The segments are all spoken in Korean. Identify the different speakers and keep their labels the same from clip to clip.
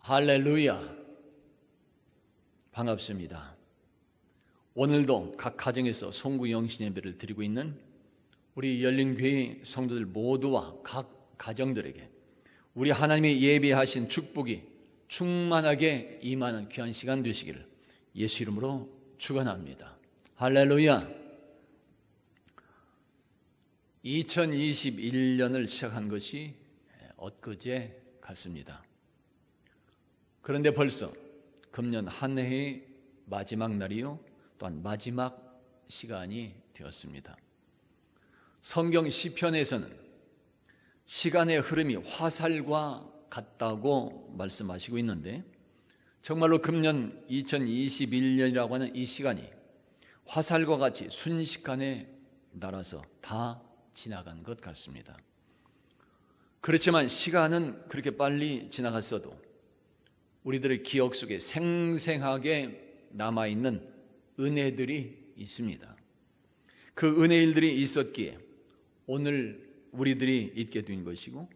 Speaker 1: 할렐루야. 반갑습니다. 오늘도 각 가정에서 송구 영신 예배를 드리고 있는 우리 열린교회 성도들 모두와 각 가정들에게 우리 하나님이 예비하신 축복이 충만하게 임하는 귀한 시간 되시기를 예수 이름으로 축원합니다. 할렐루야. 2021년을 시작한 것이 엊그제 같습니다. 그런데 벌써 금년 한 해의 마지막 날이요, 또한 마지막 시간이 되었습니다. 성경 시편에서는 시간의 흐름이 화살과 같다고 말씀하시고 있는데, 정말로 금년 2021년이라고 하는 이 시간이 화살과 같이 순식간에 날아서 다 지나간 것 같습니다. 그렇지만 시간은 그렇게 빨리 지나갔어도 우리들의 기억 속에 생생하게 남아있는 은혜들이 있습니다. 그 은혜일들이 있었기에 오늘 우리들이 있게 된 것이고,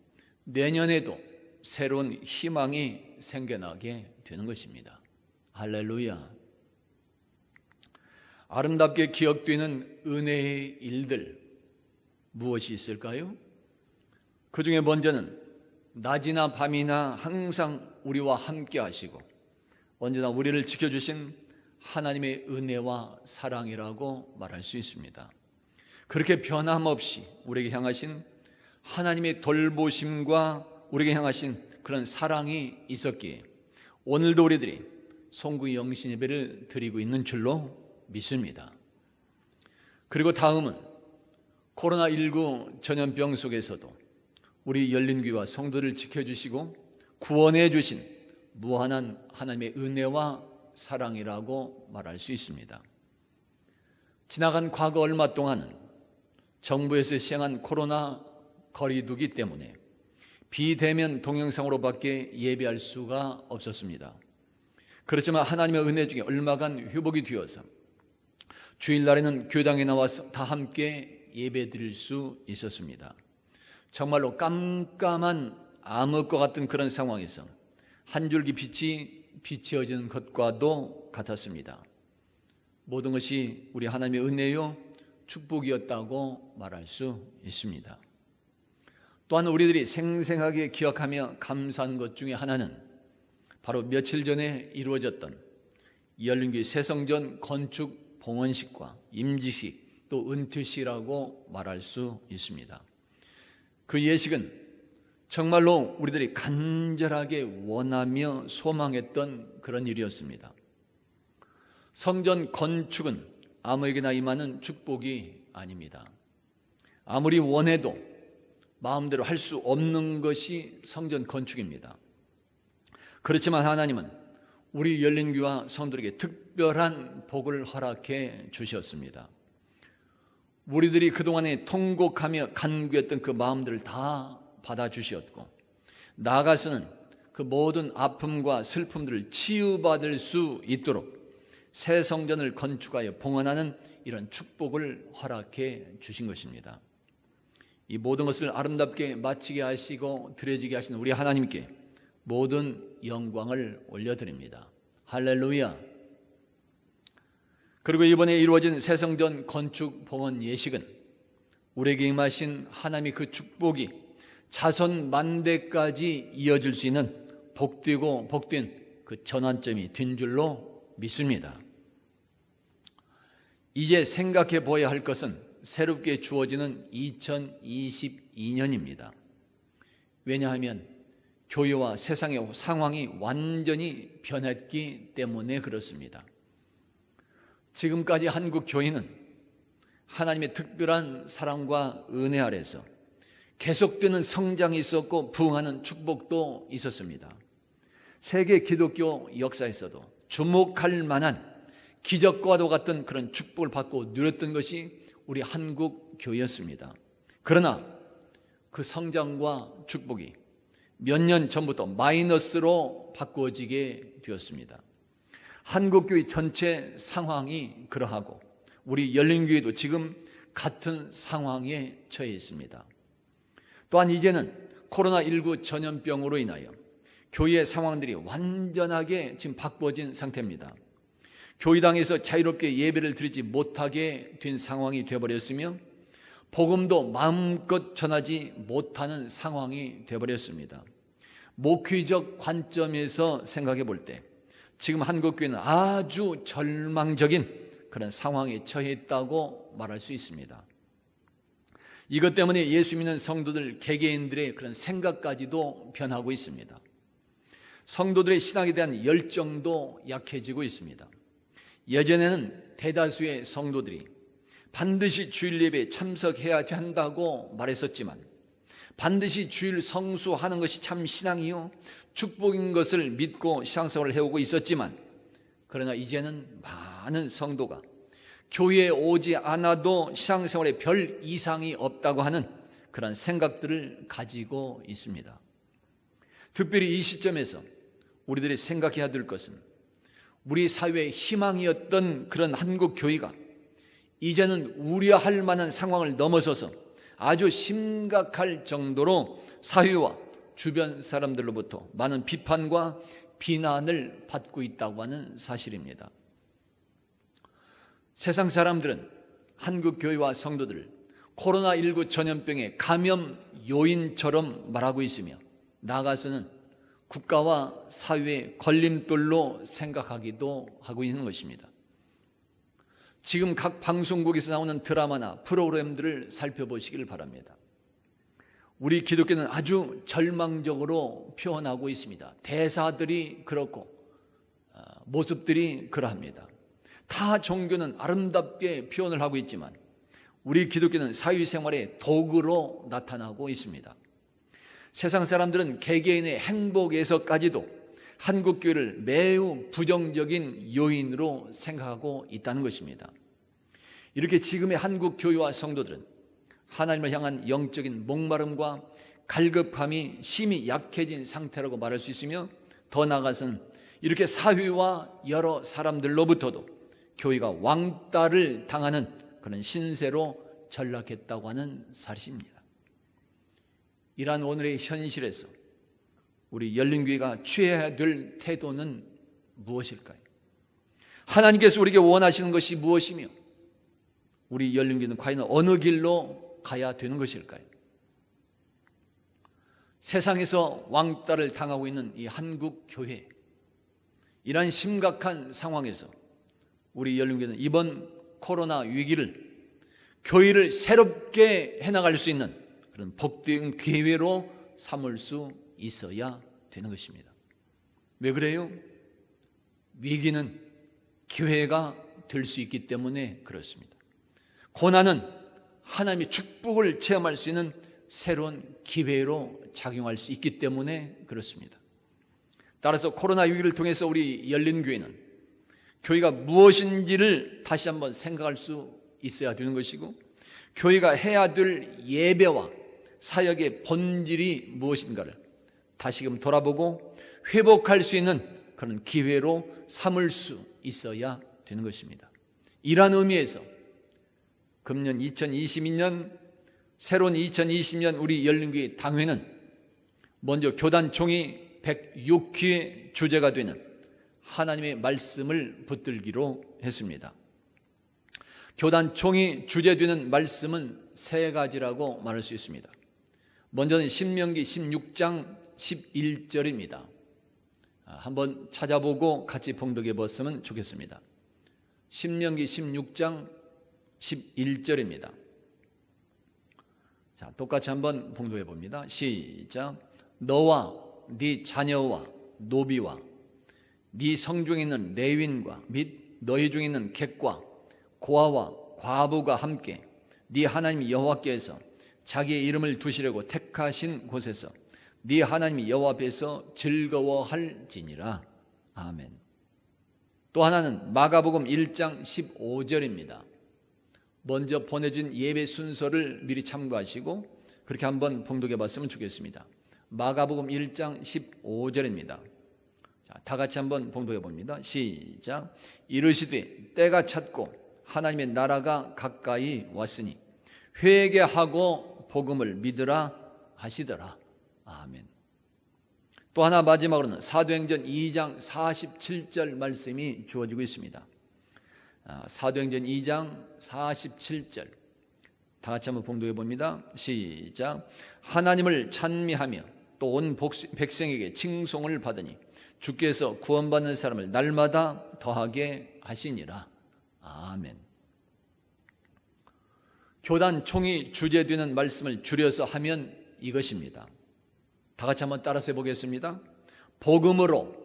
Speaker 1: 내년에도 새로운 희망이 생겨나게 되는 것입니다. 할렐루야. 아름답게 기억되는 은혜의 일들 무엇이 있을까요? 그 중에 먼저는 낮이나 밤이나 항상 우리와 함께 하시고 언제나 우리를 지켜주신 하나님의 은혜와 사랑이라고 말할 수 있습니다. 그렇게 변함없이 우리에게 향하신 하나님의 돌보심과 우리에게 향하신 그런 사랑이 있었기에 오늘도 우리들이 송구 영신 예배를 드리고 있는 줄로 믿습니다. 그리고 다음은 코로나19 전염병 속에서도 우리 열린교회와 성도를 지켜주시고 구원해 주신 무한한 하나님의 은혜와 사랑이라고 말할 수 있습니다. 지나간 과거 얼마 동안은 정부에서 시행한 코로나 거리두기 때문에 비대면 동영상으로밖에 예배할 수가 없었습니다. 그렇지만 하나님의 은혜 중에 얼마간 회복이 되어서 주일날에는 교당에 나와서 다 함께 예배 드릴 수 있었습니다. 정말로 깜깜한 암흑과 같은 그런 상황에서 한 줄기 빛이 비치어지는 것과도 같았습니다. 모든 것이 우리 하나님의 은혜요 축복이었다고 말할 수 있습니다. 또한 우리들이 생생하게 기억하며 감사한 것 중에 하나는 바로 며칠 전에 이루어졌던 열린교회 새성전 건축 봉헌식과 임지식 또 은퇴식이라고 말할 수 있습니다. 그 예식은 정말로 우리들이 간절하게 원하며 소망했던 그런 일이었습니다. 성전 건축은 아무에게나 임하는 축복이 아닙니다. 아무리 원해도 마음대로 할 수 없는 것이 성전 건축입니다. 그렇지만 하나님은 우리 열린교회와 성도들에게 특별한 복을 허락해 주셨습니다. 우리들이 그동안에 통곡하며 간구했던 그 마음들을 다 받아주셨고, 나아가서는 그 모든 아픔과 슬픔들을 치유받을 수 있도록 새 성전을 건축하여 봉헌하는 이런 축복을 허락해 주신 것입니다. 이 모든 것을 아름답게 마치게 하시고 드려지게 하신 우리 하나님께 모든 영광을 올려드립니다. 할렐루야. 그리고 이번에 이루어진 새성전 건축 봉헌 예식은 우리에게 임하신 하나님의 그 축복이 자손 만대까지 이어질 수 있는 복되고 복된 그 전환점이 된 줄로 믿습니다. 이제 생각해 보아야 할 것은 새롭게 주어지는 2022년입니다. 왜냐하면 교회와 세상의 상황이 완전히 변했기 때문에 그렇습니다. 지금까지 한국 교회는 하나님의 특별한 사랑과 은혜 아래서 계속되는 성장이 있었고 부흥하는 축복도 있었습니다. 세계 기독교 역사에서도 주목할 만한 기적과도 같은 그런 축복을 받고 누렸던 것이 우리 한국 교회였습니다. 그러나 그 성장과 축복이 몇 년 전부터 마이너스로 바꾸어지게 되었습니다. 한국교회 전체 상황이 그러하고 우리 열린교회도 지금 같은 상황에 처해 있습니다. 또한 이제는 코로나19 전염병으로 인하여 교회의 상황들이 완전하게 지금 바꿔진 상태입니다. 교회당에서 자유롭게 예배를 드리지 못하게 된 상황이 되어버렸으며 복음도 마음껏 전하지 못하는 상황이 되어버렸습니다. 목회적 관점에서 생각해 볼 때 지금 한국교회는 아주 절망적인 그런 상황에 처해 있다고 말할 수 있습니다. 이것 때문에 예수 믿는 성도들 개개인들의 그런 생각까지도 변하고 있습니다. 성도들의 신앙에 대한 열정도 약해지고 있습니다. 예전에는 대다수의 성도들이 반드시 주일 예배에 참석해야 한다고 말했었지만 반드시 주일 성수하는 것이 참 신앙이요 축복인 것을 믿고 신앙생활을 해오고 있었지만 그러나 이제는 많은 성도가 교회에 오지 않아도 신앙생활에 별 이상이 없다고 하는 그런 생각들을 가지고 있습니다. 특별히 이 시점에서 우리들이 생각해야 될 것은 우리 사회의 희망이었던 그런 한국 교회가 이제는 우려할 만한 상황을 넘어서서 아주 심각할 정도로 사회와 주변 사람들로부터 많은 비판과 비난을 받고 있다고 하는 사실입니다. 세상 사람들은 한국 교회와 성도들을 코로나19 전염병의 감염 요인처럼 말하고 있으며 나아가서는 국가와 사회의 걸림돌로 생각하기도 하고 있는 것입니다. 지금 각 방송국에서 나오는 드라마나 프로그램들을 살펴보시길 바랍니다. 우리 기독교는 아주 절망적으로 표현하고 있습니다. 대사들이 그렇고 모습들이 그러합니다. 타 종교는 아름답게 표현을 하고 있지만 우리 기독교는 사회생활의 도구로 나타나고 있습니다. 세상 사람들은 개개인의 행복에서까지도 한국교회를 매우 부정적인 요인으로 생각하고 있다는 것입니다. 이렇게 지금의 한국교회와 성도들은 하나님을 향한 영적인 목마름과 갈급함이 심히 약해진 상태라고 말할 수 있으며 더 나아가서는 이렇게 사회와 여러 사람들로부터도 교회가 왕따를 당하는 그런 신세로 전락했다고 하는 사실입니다. 이러한 오늘의 현실에서 우리 열린교회가 취해야 될 태도는 무엇일까요? 하나님께서 우리에게 원하시는 것이 무엇이며 우리 열린교회는 과연 어느 길로 가야 되는 것일까요? 세상에서 왕따를 당하고 있는 이 한국 교회, 이러한 심각한 상황에서 우리 열린교회는 이번 코로나 위기를 교회를 새롭게 해나갈 수 있는 그런 복된 기회로 삼을 수 있어야 되는 것입니다. 왜 그래요? 위기는 기회가 될 수 있기 때문에 그렇습니다. 고난은 하나님의 축복을 체험할 수 있는 새로운 기회로 작용할 수 있기 때문에 그렇습니다. 따라서 코로나 위기를 통해서 우리 열린교회는 교회가 무엇인지를 다시 한번 생각할 수 있어야 되는 것이고 교회가 해야 될 예배와 사역의 본질이 무엇인가를 다시금 돌아보고 회복할 수 있는 그런 기회로 삼을 수 있어야 되는 것입니다. 이러한 의미에서 금년 2022년 새로운 2020년 우리 열린교회 당회는 먼저 교단 총회 106회 주제가 되는 하나님의 말씀을 붙들기로 했습니다. 교단 총회 주제되는 말씀은 세 가지라고 말할 수 있습니다. 먼저는 신명기 16장 11절입니다. 한번 찾아보고 같이 봉독해 봤으면 좋겠습니다. 신명기 16장 11절입니다. 자, 똑같이 한번 봉독해 봅니다. 시작. 너와 네 자녀와 노비와 네 성중에 있는 레위인과 및 너희 중에 있는 객과 고아와 과부가 함께 네 하나님 여호와께서 자기의 이름을 두시려고 택하신 곳에서 네 하나님 여호와 앞에서 즐거워할지니라. 아멘. 또 하나는 마가복음 1장 15절입니다. 먼저 보내준 예배 순서를 미리 참고하시고 그렇게 한번 봉독해 봤으면 좋겠습니다. 마가복음 1장 15절입니다. 자, 다 같이 한번 봉독해 봅니다. 시작. 이르시되 때가 찼고 하나님의 나라가 가까이 왔으니 회개하고 복음을 믿으라 하시더라. 아멘. 또 하나 마지막으로는 사도행전 2장 47절 말씀이 주어지고 있습니다. 사도행전 2장 47절 다 같이 한번 봉독해 봅니다. 시작. 하나님을 찬미하며 또 온 백성에게 칭송을 받으니 주께서 구원받는 사람을 날마다 더하게 하시니라. 아멘. 교단 총이 주제되는 말씀을 줄여서 하면 이것입니다. 다 같이 한번 따라서 해보겠습니다. 복음으로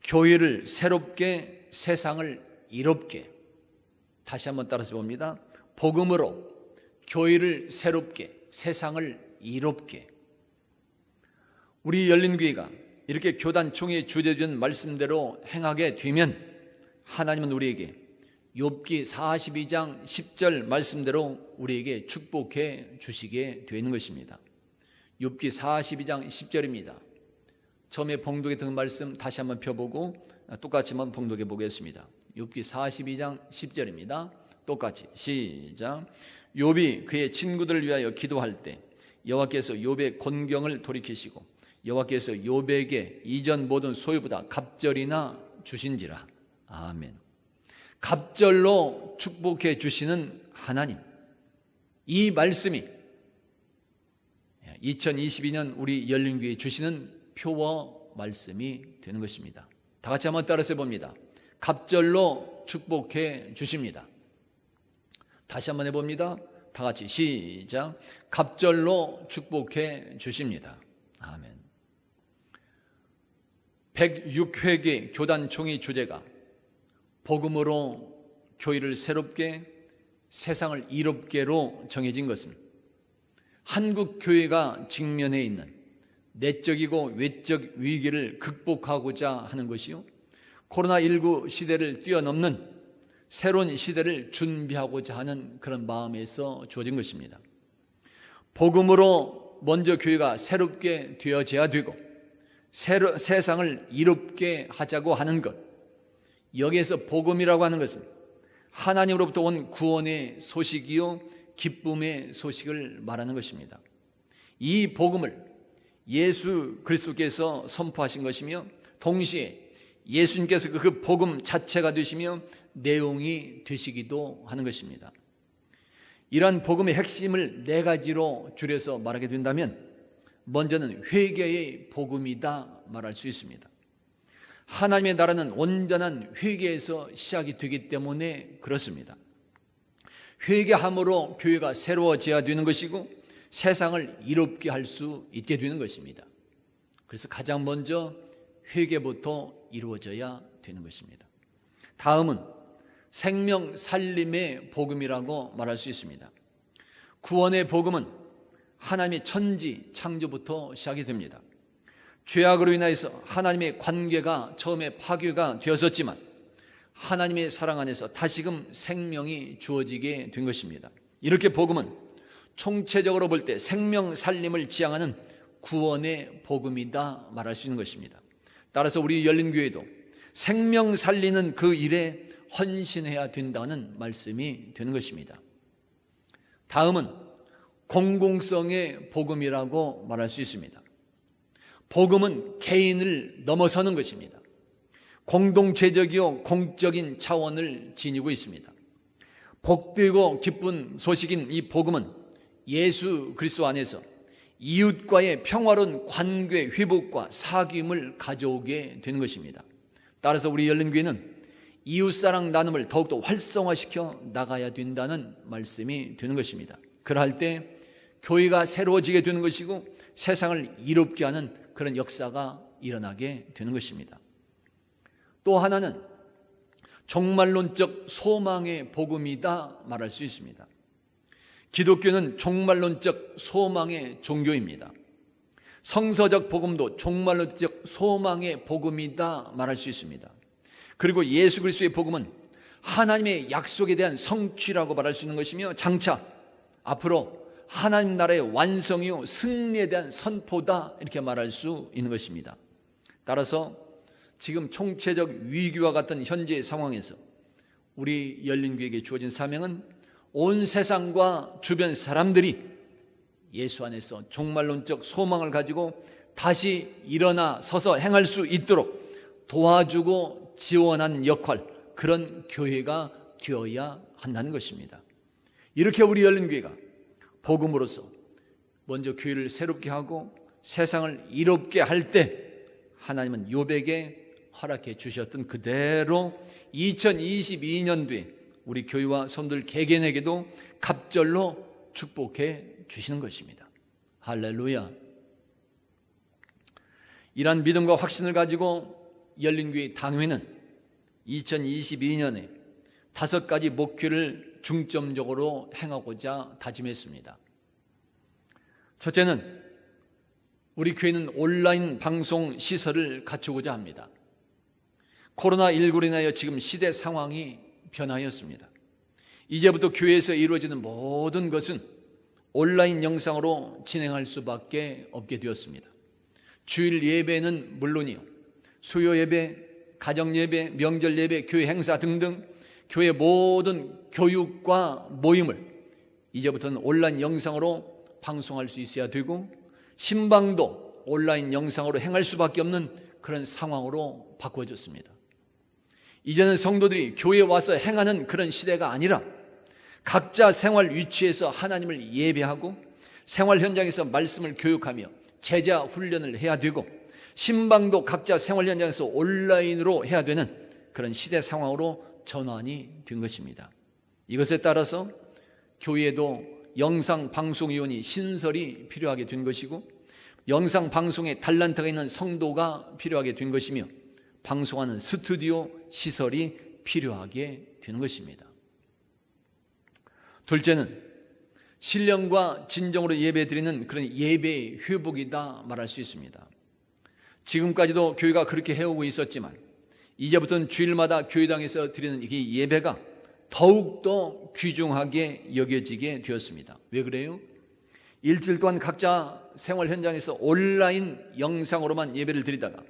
Speaker 1: 교회를 새롭게, 세상을 이롭게. 다시 한번 따라서 봅니다. 복음으로 교회를 새롭게, 세상을 이롭게. 우리 열린교회가 이렇게 교단 총회 주제된 말씀대로 행하게 되면 하나님은 우리에게 욥기 42장 10절 말씀대로 우리에게 축복해 주시게 되는 것입니다. 욥기 42장 10절입니다. 처음에 봉독했던 말씀 다시 한번 펴보고 똑같이 한번 봉독해 보겠습니다. 욥기 42장 10절입니다. 똑같이 시작. 욥이 그의 친구들을 위하여 기도할 때 여호와께서 욥의 곤경을 돌이키시고 여호와께서 욥에게 이전 모든 소유보다 갑절이나 주신지라. 아멘. 갑절로 축복해 주시는 하나님, 이 말씀이 2022년 우리 열린교회에 주시는 표어 말씀이 되는 것입니다. 다 같이 한번 따라서 해봅니다. 갑절로 축복해 주십니다. 다시 한번 해봅니다. 다 같이 시작. 갑절로 축복해 주십니다. 아멘. 106회기 교단총회 주제가 복음으로 교회를 새롭게, 세상을 이롭게로 정해진 것은 한국 교회가 직면해 있는 내적이고 외적 위기를 극복하고자 하는 것이요, 코로나19 시대를 뛰어넘는 새로운 시대를 준비하고자 하는 그런 마음에서 주어진 것입니다. 복음으로 먼저 교회가 새롭게 되어져야 되고 세상을 이롭게 하자고 하는 것, 여기에서 복음이라고 하는 것은 하나님으로부터 온 구원의 소식이요 기쁨의 소식을 말하는 것입니다. 이 복음을 예수 그리스도께서 선포하신 것이며 동시에 예수님께서 그 복음 자체가 되시며 내용이 되시기도 하는 것입니다. 이러한 복음의 핵심을 네 가지로 줄여서 말하게 된다면 먼저는 회개의 복음이다 말할 수 있습니다. 하나님의 나라는 온전한 회개에서 시작이 되기 때문에 그렇습니다. 회개함으로 교회가 새로워져야 되는 것이고 세상을 이롭게 할 수 있게 되는 것입니다. 그래서 가장 먼저 회개부터 이루어져야 되는 것입니다. 다음은 생명 살림의 복음이라고 말할 수 있습니다. 구원의 복음은 하나님의 천지 창조부터 시작이 됩니다. 죄악으로 인하여서 하나님의 관계가 처음에 파괴가 되었었지만 하나님의 사랑 안에서 다시금 생명이 주어지게 된 것입니다. 이렇게 복음은 총체적으로 볼 때 생명 살림을 지향하는 구원의 복음이다 말할 수 있는 것입니다. 따라서 우리 열린교회도 생명 살리는 그 일에 헌신해야 된다는 말씀이 되는 것입니다. 다음은 공공성의 복음이라고 말할 수 있습니다. 복음은 개인을 넘어서는 것입니다. 공동체적이요 공적인 차원을 지니고 있습니다. 복되고 기쁜 소식인 이 복음은 예수 그리스도 안에서 이웃과의 평화로운 관계 회복과 사귐을 가져오게 되는 것입니다. 따라서 우리 열린교회는 이웃사랑 나눔을 더욱더 활성화시켜 나가야 된다는 말씀이 되는 것입니다. 그럴 때 교회가 새로워지게 되는 것이고 세상을 이롭게 하는 그런 역사가 일어나게 되는 것입니다. 또 하나는 종말론적 소망의 복음이다 말할 수 있습니다. 기독교는 종말론적 소망의 종교입니다. 성서적 복음도 종말론적 소망의 복음이다 말할 수 있습니다. 그리고 예수 그리스도의 복음은 하나님의 약속에 대한 성취라고 말할 수 있는 것이며 장차 앞으로 하나님 나라의 완성이요 승리에 대한 선포다 이렇게 말할 수 있는 것입니다. 따라서 지금 총체적 위기와 같은 현재의 상황에서 우리 열린교회에게 주어진 사명은 온 세상과 주변 사람들이 예수 안에서 종말론적 소망을 가지고 다시 일어나 서서 행할 수 있도록 도와주고 지원하는 역할, 그런 교회가 되어야 한다는 것입니다. 이렇게 우리 열린교회가 복음으로서 먼저 교회를 새롭게 하고 세상을 이롭게 할 때 하나님은 욥에게 허락해 주셨던 그대로 2022년도에 우리 교회와 성도들 개개인에게도 갑절로 축복해 주시는 것입니다. 할렐루야. 이러한 믿음과 확신을 가지고 열린교회 당회는 2022년에 5가지 목표를 중점적으로 행하고자 다짐했습니다. 첫째는 우리 교회는 온라인 방송 시설을 갖추고자 합니다. 코로나19로 인하여 지금 시대 상황이 변화하였습니다. 이제부터 교회에서 이루어지는 모든 것은 온라인 영상으로 진행할 수밖에 없게 되었습니다. 주일 예배는 물론이요, 수요 예배, 가정 예배, 명절 예배, 교회 행사 등등 교회 모든 교육과 모임을 이제부터는 온라인 영상으로 방송할 수 있어야 되고, 신방도 온라인 영상으로 행할 수밖에 없는 그런 상황으로 바꿔졌습니다. 이제는 성도들이 교회에 와서 행하는 그런 시대가 아니라 각자 생활 위치에서 하나님을 예배하고 생활 현장에서 말씀을 교육하며 제자 훈련을 해야 되고, 신방도 각자 생활 현장에서 온라인으로 해야 되는 그런 시대 상황으로 전환이 된 것입니다. 이것에 따라서 교회에도 영상 방송위원이 신설이 필요하게 된 것이고, 영상 방송에 달란트가 있는 성도가 필요하게 된 것이며, 방송하는 스튜디오 시설이 필요하게 되는 것입니다. 둘째는 신령과 진정으로 예배드리는 그런 예배의 회복이다 말할 수 있습니다. 지금까지도 교회가 그렇게 해오고 있었지만 이제부터는 주일마다 교회당에서 드리는 이 예배가 더욱더 귀중하게 여겨지게 되었습니다. 왜 그래요? 일주일 동안 각자 생활 현장에서 온라인 영상으로만 예배를 드리다가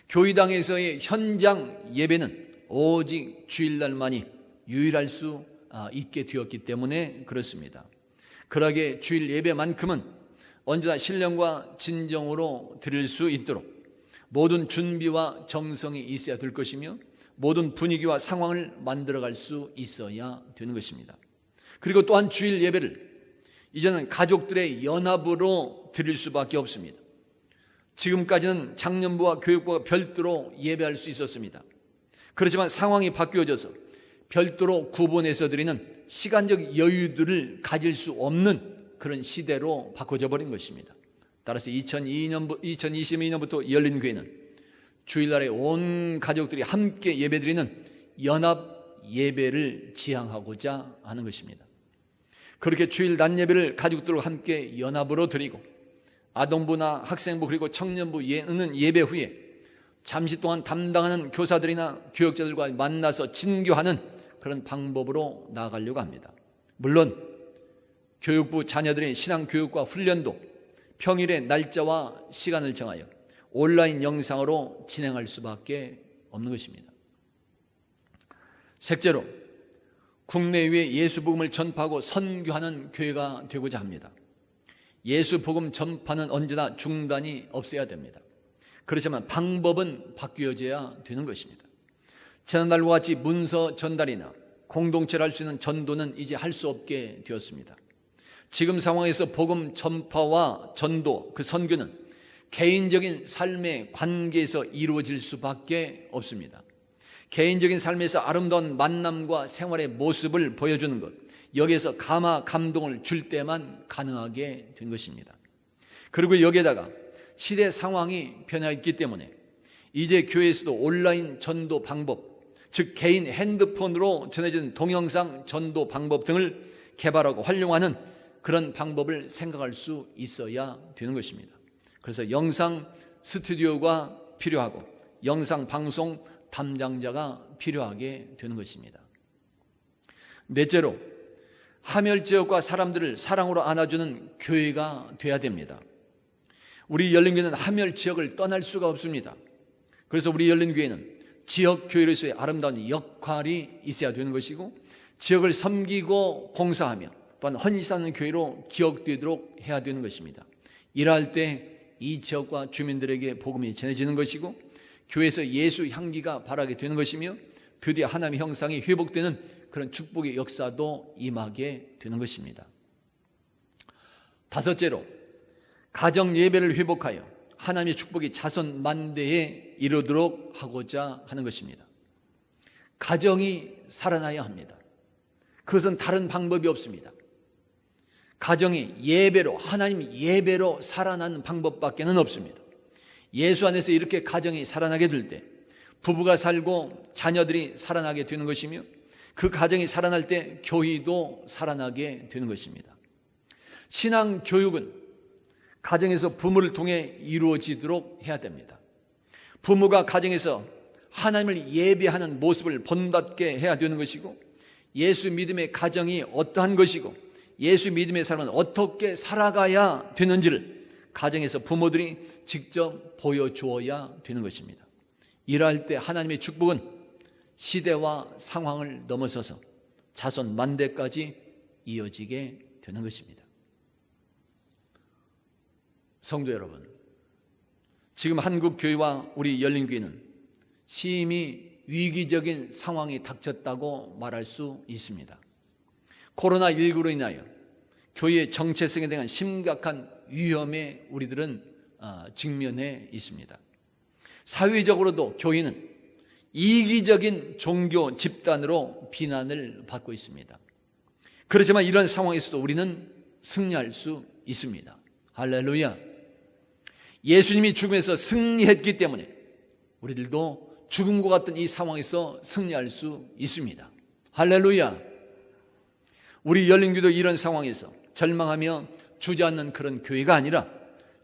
Speaker 1: 교회당에서의 현장 예배는 오직 주일날만이 유일할 수 있게 되었기 때문에 그렇습니다. 그러기에 주일 예배만큼은 언제나 신령과 진정으로 드릴 수 있도록 모든 준비와 정성이 있어야 될 것이며, 모든 분위기와 상황을 만들어갈 수 있어야 되는 것입니다. 그리고 또한 주일 예배를 이제는 가족들의 연합으로 드릴 수밖에 없습니다. 지금까지는 장년부와 교육부가 별도로 예배할 수 있었습니다. 그렇지만 상황이 바뀌어져서 별도로 구분해서 드리는 시간적 여유들을 가질 수 없는 그런 시대로 바꿔져 버린 것입니다. 따라서 2022년부터 열린 교회는 주일날에 온 가족들이 함께 예배드리는 연합 예배를 지향하고자 하는 것입니다. 그렇게 주일 낮 예배를 가족들과 함께 연합으로 드리고, 아동부나 학생부 그리고 청년부는 예배 후에 잠시 동안 담당하는 교사들이나 교역자들과 만나서 진교하는 그런 방법으로 나아가려고 합니다. 물론 교육부 자녀들의 신앙교육과 훈련도 평일에 날짜와 시간을 정하여 온라인 영상으로 진행할 수밖에 없는 것입니다. 셋째로 국내외 예수복음을 전파하고 선교하는 교회가 되고자 합니다. 예수복음 전파는 언제나 중단이 없어야 됩니다. 그렇지만 방법은 바뀌어져야 되는 것입니다. 지난달과 같이 문서 전달이나 공동체를 할 수 있는 전도는 이제 할 수 없게 되었습니다. 지금 상황에서 복음 전파와 전도, 그 선교는 개인적인 삶의 관계에서 이루어질 수밖에 없습니다. 개인적인 삶에서 아름다운 만남과 생활의 모습을 보여주는 것, 여기에서 감동을 줄 때만 가능하게 된 것입니다. 그리고 여기에다가 시대 상황이 변화했기 때문에 이제 교회에서도 온라인 전도 방법, 즉 개인 핸드폰으로 전해지는 동영상 전도 방법 등을 개발하고 활용하는 그런 방법을 생각할 수 있어야 되는 것입니다. 그래서 영상 스튜디오가 필요하고 영상 방송 담당자가 필요하게 되는 것입니다. 넷째로 하멸지역과 사람들을 사랑으로 안아주는 교회가 되어야 됩니다. 우리 열린교회는 하멸지역을 떠날 수가 없습니다. 그래서 우리 열린교회는 지역교회로서의 아름다운 역할이 있어야 되는 것이고, 지역을 섬기고 봉사하며 또한 헌신하는 교회로 기억되도록 해야 되는 것입니다. 일할 때 이 지역과 주민들에게 복음이 전해지는 것이고 교회에서 예수 향기가 바라게 되는 것이며 드디어 하나님의 형상이 회복되는 그런 축복의 역사도 임하게 되는 것입니다. 다섯째로 가정 예배를 회복하여 하나님의 축복이 자손 만대에 이르도록 하고자 하는 것입니다. 가정이 살아나야 합니다. 그것은 다른 방법이 없습니다. 가정이 예배로, 하나님 예배로 살아나는 방법밖에는 없습니다. 예수 안에서 이렇게 가정이 살아나게 될 때 부부가 살고 자녀들이 살아나게 되는 것이며 그 가정이 살아날 때 교회도 살아나게 되는 것입니다. 신앙 교육은 가정에서 부모를 통해 이루어지도록 해야 됩니다. 부모가 가정에서 하나님을 예배하는 모습을 본받게 해야 되는 것이고 예수 믿음의 가정이 어떠한 것이고 예수 믿음의 삶은 어떻게 살아가야 되는지를 가정에서 부모들이 직접 보여주어야 되는 것입니다. 이러할 때 하나님의 축복은 시대와 상황을 넘어서서 자손 만대까지 이어지게 되는 것입니다. 성도 여러분, 지금 한국 교회와 우리 열린교회는 심히 위기적인 상황이 닥쳤다고 말할 수 있습니다. 코로나19로 인하여 교회의 정체성에 대한 심각한 위험에 우리들은 직면해 있습니다. 사회적으로도 교회는 이기적인 종교 집단으로 비난을 받고 있습니다. 그렇지만 이런 상황에서도 우리는 승리할 수 있습니다. 할렐루야. 예수님이 죽음에서 승리했기 때문에 우리들도 죽음과 같은 이 상황에서 승리할 수 있습니다. 할렐루야. 우리 열린교회도 이런 상황에서 절망하며 주저앉는 그런 교회가 아니라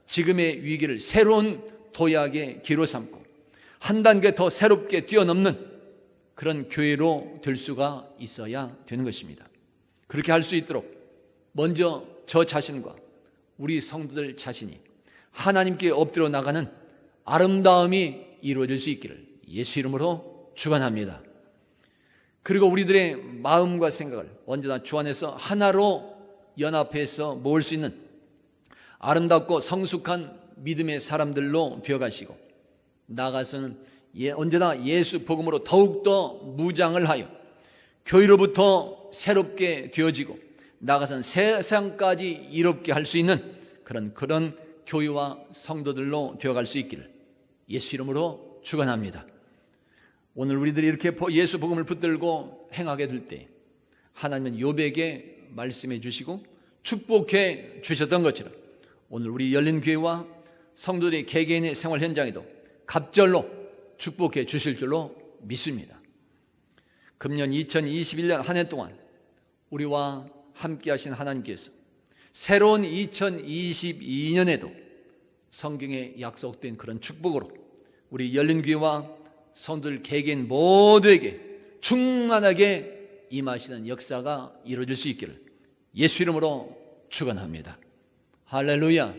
Speaker 1: 지금의 위기를 새로운 도약의 기로 삼고 한 단계 더 새롭게 뛰어넘는 그런 교회로 될 수가 있어야 되는 것입니다. 그렇게 할 수 있도록 먼저 저 자신과 우리 성도들 자신이 하나님께 엎드려 나가는 아름다움이 이루어질 수 있기를 예수 이름으로 축원합니다. 그리고 우리들의 마음과 생각을 언제나 주 안에서 하나로 연합해서 모을 수 있는 아름답고 성숙한 믿음의 사람들로 되어가시고 나아가서는 언제나 예수 복음으로 더욱더 무장을 하여 교회로부터 새롭게 되어지고 나아가서는 세상까지 이롭게 할 수 있는 그런 교회와 성도들로 되어갈 수 있기를 예수 이름으로 축원합니다. 오늘 우리들이 이렇게 예수 복음을 붙들고 행하게 될 때 하나님은 욥에게 말씀해 주시고 축복해 주셨던 것처럼 오늘 우리 열린교회와 성도들의 개개인의 생활 현장에도 갑절로 축복해 주실 줄로 믿습니다. 금년 2021년 한 해 동안 우리와 함께 하신 하나님께서 새로운 2022년에도 성경에 약속된 그런 축복으로 우리 열린교회와 성도들 개개인 모두에게 충만하게 임하시는 역사가 이루어질 수 있기를 예수 이름으로 축원합니다. 할렐루야.